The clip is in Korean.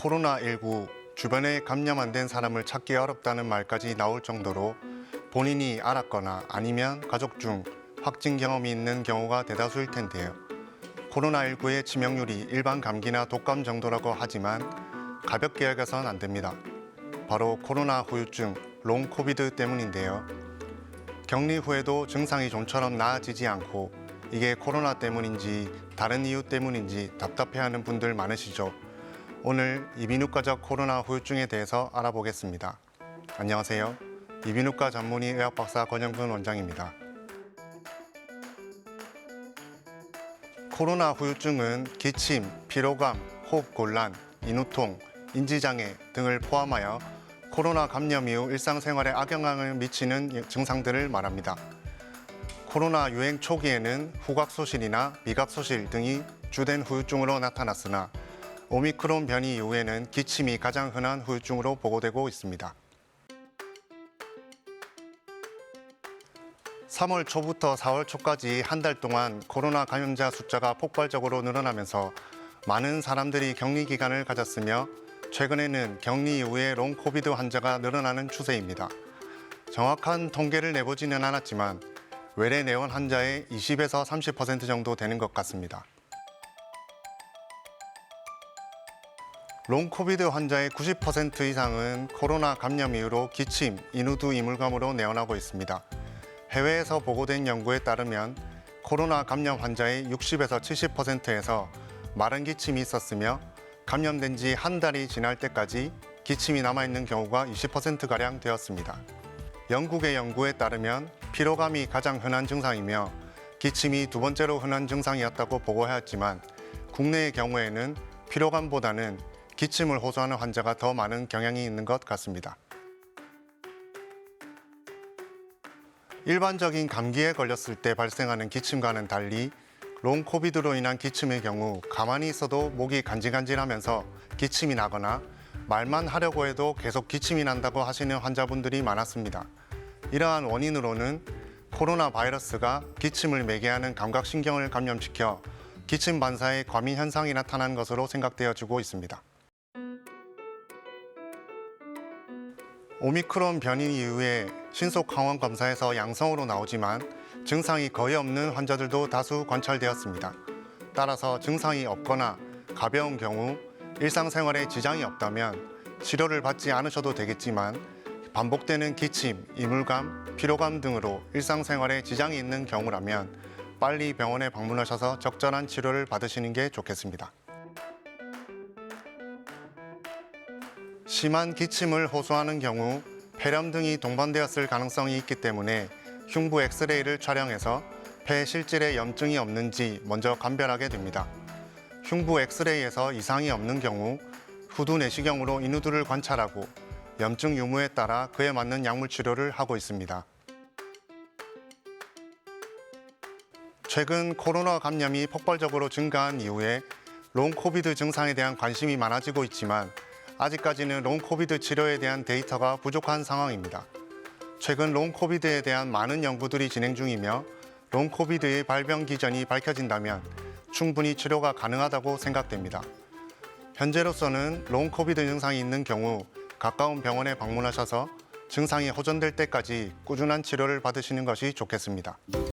코로나19 주변에 감염 안 된 사람을 찾기 어렵다는 말까지 나올 정도로 본인이 알았거나 아니면 가족 중 확진 경험이 있는 경우가 대다수일 텐데요. 코로나19의 치명률이 일반 감기나 독감 정도라고 하지만 가볍게 여겨선 안 됩니다. 바로 코로나 후유증, 롱 코비드 때문인데요. 격리 후에도 증상이 좀처럼 나아지지 않고 이게 코로나 때문인지 다른 이유 때문인지 답답해하는 분들 많으시죠? 오늘 이비인후과적 코로나 후유증에 대해서 알아보겠습니다. 안녕하세요. 이비인후과 전문의 의학박사 권영근 원장입니다. 코로나 후유증은 기침, 피로감, 호흡곤란, 인후통, 인지장애 등을 포함하여 코로나 감염 이후 일상생활에 악영향을 미치는 증상들을 말합니다. 코로나 유행 초기에는 후각소실이나 미각소실 등이 주된 후유증으로 나타났으나 오미크론 변이 이후에는 기침이 가장 흔한 후유증으로 보고되고 있습니다. 3월 초부터 4월 초까지 한 달 동안 코로나 감염자 숫자가 폭발적으로 늘어나면서 많은 사람들이 격리 기간을 가졌으며 최근에는 격리 이후에 롱 코비드 환자가 늘어나는 추세입니다. 정확한 통계를 내보지는 않았지만 외래 내원 환자의 20에서 30% 정도 되는 것 같습니다. 롱 코비드 환자의 90% 이상은 코로나 감염 이후로 기침, 인후두 이물감으로 내원하고 있습니다. 해외에서 보고된 연구에 따르면 코로나 감염 환자의 60에서 70%에서 마른 기침이 있었으며 감염된 지 한 달이 지날 때까지 기침이 남아있는 경우가 20%가량 되었습니다. 영국의 연구에 따르면 피로감이 가장 흔한 증상이며 기침이 두 번째로 흔한 증상이었다고 보고하였지만 국내의 경우에는 피로감보다는 기침을 호소하는 환자가 더 많은 경향이 있는 것 같습니다. 일반적인 감기에 걸렸을 때 발생하는 기침과는 달리 롱 코비드로 인한 기침의 경우 가만히 있어도 목이 간질간질하면서 기침이 나거나 말만 하려고 해도 계속 기침이 난다고 하시는 환자분들이 많았습니다. 이러한 원인으로는 코로나 바이러스가 기침을 매개하는 감각신경을 감염시켜 기침 반사의 과민 현상이 나타난 것으로 생각되어지고 있습니다. 오미크론 변이 이후에 신속 항원 검사에서 양성으로 나오지만 증상이 거의 없는 환자들도 다수 관찰되었습니다. 따라서 증상이 없거나 가벼운 경우 일상생활에 지장이 없다면 치료를 받지 않으셔도 되겠지만 반복되는 기침, 이물감, 피로감 등으로 일상생활에 지장이 있는 경우라면 빨리 병원에 방문하셔서 적절한 치료를 받으시는 게 좋겠습니다. 심한 기침을 호소하는 경우 폐렴 등이 동반되었을 가능성이 있기 때문에 흉부 엑스레이를 촬영해서 폐 실질에 염증이 없는지 먼저 감별하게 됩니다. 흉부 엑스레이에서 이상이 없는 경우 후두 내시경으로 인후두를 관찰하고 염증 유무에 따라 그에 맞는 약물 치료를 하고 있습니다. 최근 코로나 감염이 폭발적으로 증가한 이후에 롱 코비드 증상에 대한 관심이 많아지고 있지만 아직까지는 롱 코비드 치료에 대한 데이터가 부족한 상황입니다. 최근 롱 코비드에 대한 많은 연구들이 진행 중이며 롱 코비드의 발병 기전이 밝혀진다면 충분히 치료가 가능하다고 생각됩니다. 현재로서는 롱 코비드 증상이 있는 경우 가까운 병원에 방문하셔서 증상이 호전될 때까지 꾸준한 치료를 받으시는 것이 좋겠습니다.